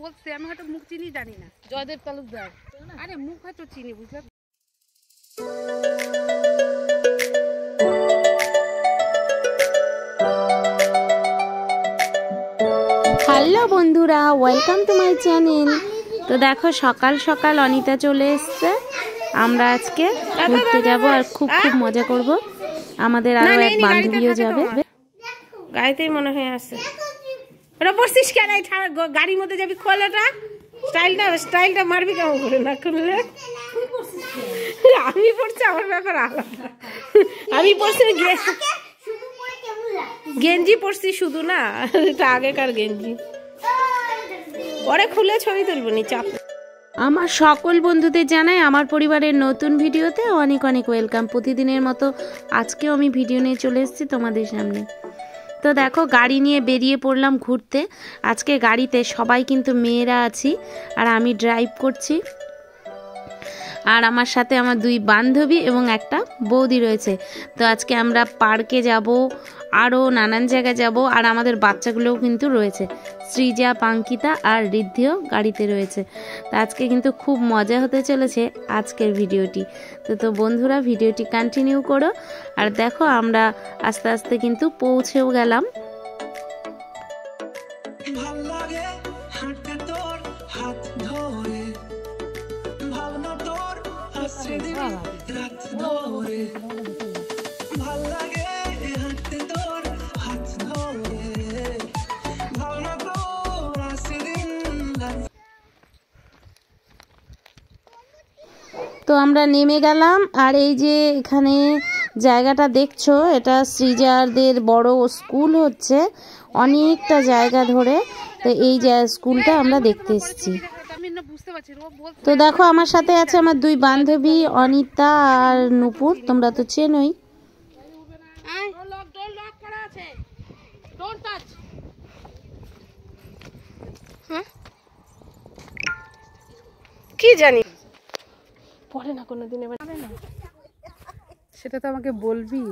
বলছে, আমি হয়তো মুখ চিনি জানি না। জয়দেব তালুকদার, আরে মুখ হয়তো চিনি, বুঝলে। হ্যালো বন্ধুরা, ওয়েলকাম টু মাই চ্যানেল। তো দেখো সকাল সকাল অনিতা চলে এসছে। আমরা আজকে ঘুরতে যাবো আর খুব খুব মজা করব। আমাদের আরো এক বান্ধবীও যাবে। গাড়িতেই মনে হয় আছে। ওরা পড়ছিস কেন? গাড়ির মধ্যে যাবি, খোলাটা স্টাইলটা মারবি কেমন করে না খুললে? আমি পড়ছি, আমার ব্যাপার আলাদা। আমি পড়ছি গেঞ্জি পড়ছি শুধু না, এটা আগেকার গেঞ্জি। পরে খুলে ছবি তুলবো নি, চাপ। আমার সকল বন্ধুদের জানাই আমার পরিবারের নতুন ভিডিওতে অনেক অনেক ওয়েলকাম। প্রতিদিনের মতো আজকেও আমি ভিডিও নিয়ে চলে এসেছি তোমাদের সামনে। তো দেখো গাড়ি নিয়ে বেরিয়ে পড়লাম ঘুরতে। আজকে গাড়িতে সবাই কিন্তু মেয়েরা আছি আর আমি ড্রাইভ করছি। আর আমার সাথে আমার দুই বান্ধবী এবং একটা বৌদি রয়েছে। তো আজকে আমরা পার্কে যাব, আরও নানান জায়গায় যাব। আর আমাদের বাচ্চাগুলোও কিন্তু রয়েছে, সৃজা, পাঙ্কিতা আর ঋদ্ধিও গাড়িতে রয়েছে। তো আজকে কিন্তু খুব মজা হতে চলেছে আজকের ভিডিওটি। তো বন্ধুরা ভিডিওটি কন্টিনিউ করো। আর দেখো আমরা আস্তে আস্তে কিন্তু পৌঁছেও গেলাম। তো আমরা নেমে গেলাম। আর এই যে এখানে জায়গাটা দেখছো, এটা সৃজাদের বড় স্কুল হচ্ছে, অনেকটা জায়গা ধরে। তো এই যে স্কুলটা আমরা দেখতে এসেছি। তো দেখো আমার সাথে আছে আমার দুই বান্ধবী অনিতা আর নূপুর, তোমরা তো চেনোই। কি জানি পরে না কোনোদিন, এবার সেটা তো আমাকে বলবি।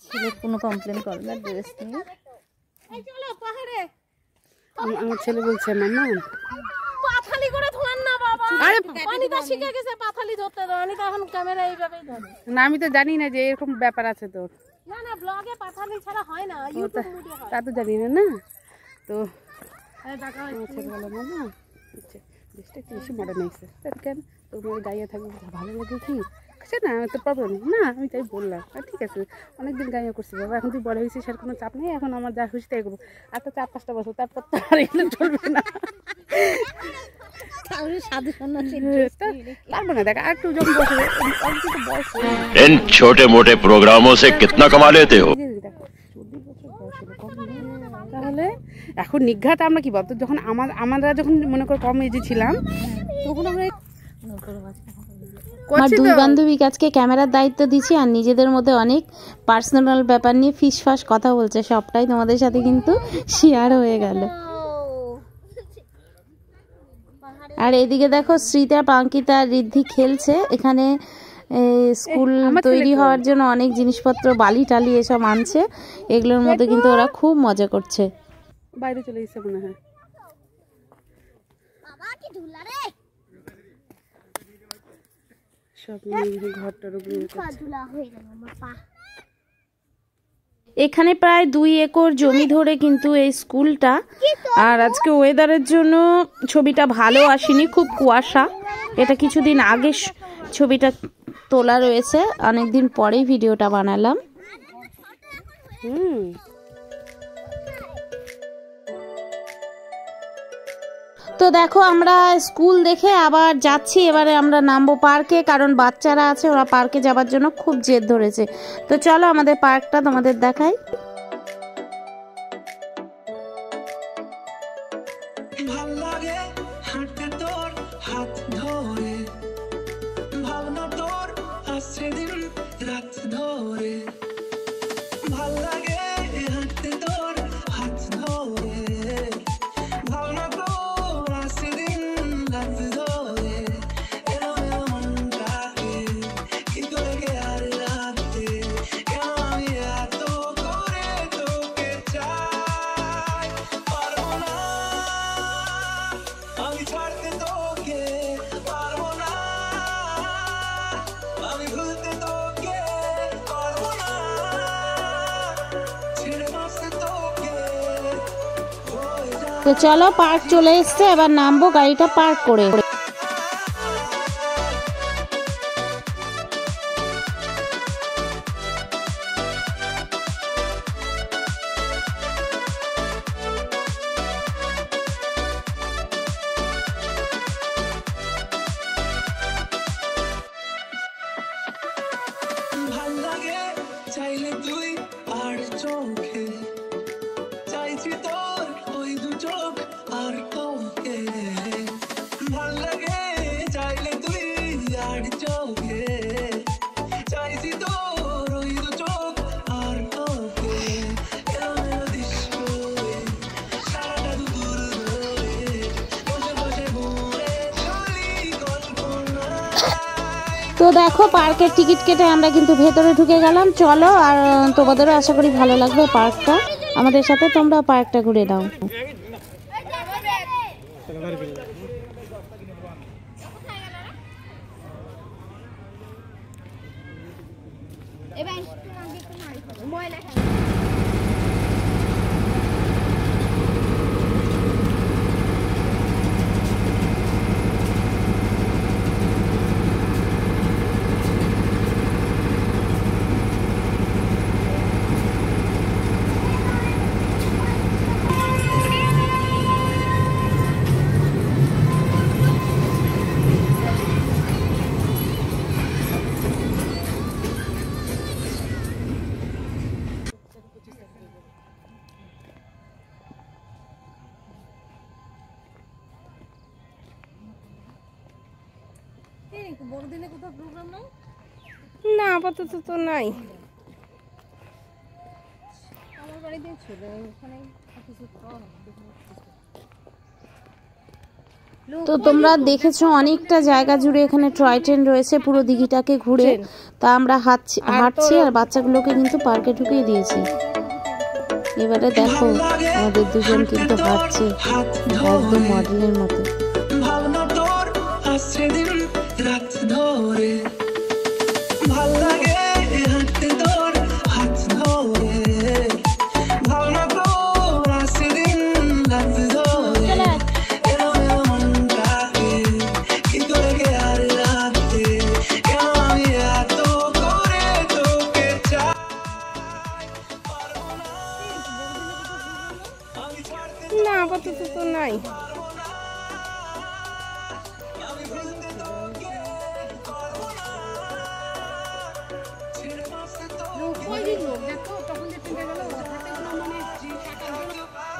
ছেলের কোনো কমপ্লেন করে না ড্রেস নিয়ে। আমার ছেলে বলছে মাম্মা পাথালি করে ধোয়ান না বাবা। আরে অনিতা শিখে গেছে পাথালি ধরতে। অনিতা এখন ক্যামেরা এইভাবেই ধরে না, আমি তো জানি না যে এরকম ব্যাপার আছে তোর। না না, ব্লগে পাথালি ছাড়া হয় না, ইউটিউব ভিডিও হয়। তা তো জানি না। না তো ছেলেবেলা মাম্মা দেশটা একটু বেশি মডার্ন হয়েছে, তার কেন তোমার গাইয়ে থাকবে ভালো লাগে কি? সে না তো প্রবলেম না, আমি তাই বললাম। ঠিক আছে, অনেকদিন গাইয়া করছি বাবা, এখন তুই বড় হয়েছিস, আর কোনো চাপ নেই, এখন আমার যা খুশি তাই করবো। আর তো 4-5টা বছর, তারপর তো আর এগুলো চলবে না। इन छोटे मोटे प्रोग्रामों से कितना कमा लेते हो? তাহলে এখন নিঘাত আমরা কি বলতো, যখন আমরা যখন মনে কর কম এজে ছিলাম, তখন আমরা আমার দুই বান্ধবীকে আজকে ক্যামেরার দায়িত্ব দিচ্ছি আর নিজেদের মধ্যে অনেক পার্সোনাল ব্যাপার নিয়ে ফিসফাস কথা বলছে, সবটাই তোমাদের সাথে কিন্তু শেয়ার হয়ে গেল। আর এদিকে দেখো সৃজা, পাঙ্কিতা আর ঋদ্ধি খেলছে। এখানে স্কুল তৈরি হওয়ার জন্য অনেক জিনিসপত্র, বালি টালি এসব আনছে, এগুলোর মধ্যে কিন্তু ওরা খুব মজা করছে। বাইরে চলে গেছে মনে হয়। সব ঘরটার এখানে প্রায় 2 একর জমি ধরে কিন্তু এই স্কুলটা। আর আজকে ওয়েদারের জন্য ছবিটা ভালো আসেনি, খুব কুয়াশা। এটা কিছুদিন আগে ছবিটা তোলা রয়েছে, অনেকদিন পরেই ভিডিওটা বানালাম। তো দেখো আমরা স্কুল দেখে আবার যাচ্ছি। এবারে আমরা নামবো পার্কে, কারণ বাচ্চারা আছে, ওরা পার্কে যাবার জন্য খুব জেদ ধরেছে। তো চলো আমাদের পার্কটা তোমাদের দেখাই। তো চলো পার্ক চলে এসছে, এবার নামবো গাড়িটা পার্ক করে। চাইলে তুই আর চোখে চাইছি তোর ওই দু চোখ আর তোকে ভাল লাগে চাইলে তুই আর চোখে চাইছি তোর ওই দু চোখ আর তোকে সারাটা দুপুর ধরে বসে বসে ঘুরে চলি কল্পনা। তো দেখো পার্কের টিকিট কেটে আমরা কিন্তু ভেতরে ঢুকে গেলাম। চলো, আর তোমাদেরও আশা করি ভালো লাগবে পার্কটা। আমাদের সাথে তোমরা পার্কটা ঘুরে দাও। না আপাতত তো নাই। তো তোমরা দেখেছো অনেকটা জায়গা জুড়ে এখানে টয় ট্রেন রয়েছে পুরো দিঘিটাকে ঘুরে। তা আমরা হাঁটছি আর বাচ্চাগুলোকে কিন্তু পার্কে ঢুকিয়ে দিয়েছি। এবারে দেখো আমাদের দুজন কিন্তু হাঁটছে একদম মডেলের মতো। ভাবনা তোর আসছে দিন রাত ধরে ভাল লাগে হাঁটতে তোর হাত ধরে ভাবনা তোর আসছে দিন রাত ধরে মনটাকে কি করে কে আর রাতে কেন আমি এত করে তোকে চাই না আপাতত তো নাই।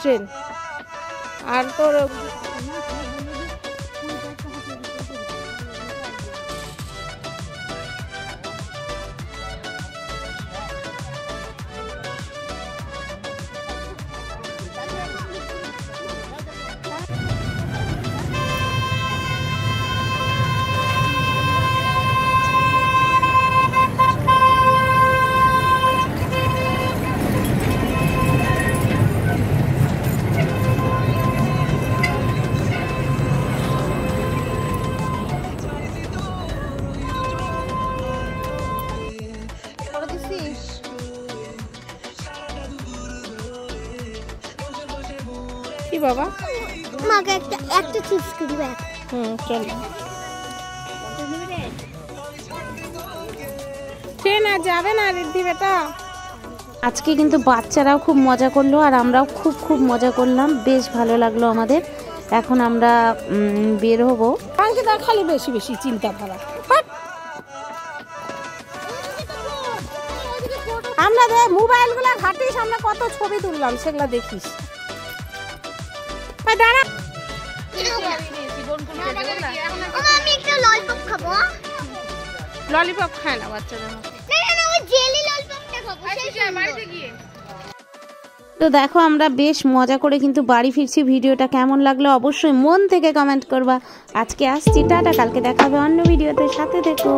ট্রেন আর তোর কি বাবা মাকে একটা চিপস কিনবে ব্যাগ। চল ট্রেন আর যাবে না রিদ্ধি বেটা। আজকে কিন্তু বাচ্চারাও খুব মজা করলো আর আমরাও খুব মজা করলাম, বেশ ভালো লাগলো আমাদের। এখন আমরা বের হবো। অঙ্কিতা খালি বেশি বেশি চিন্তা ধারা। আমরা মোবাইল গুলা ঘাটিস, আমরা কত ছবি তুললাম সেগুলা দেখিস। দাঁড়া আমি একটা ললিপপ খাবো। ললিপপ খায় না বাচ্চারা। না ওই জেলি ললিপপটা খাবো সেই বাড়িতে গিয়ে। তো দেখো আমরা বেশ মজা করে কিন্তু বাড়ি ফিরছি। ভিডিওটা কেমন লাগলো অবশ্যই মন থেকে কমেন্ট করবা। আজকে আসছি, টাটা, কালকে দেখা হবে অন্য ভিডিওতে, সাথে থেকো।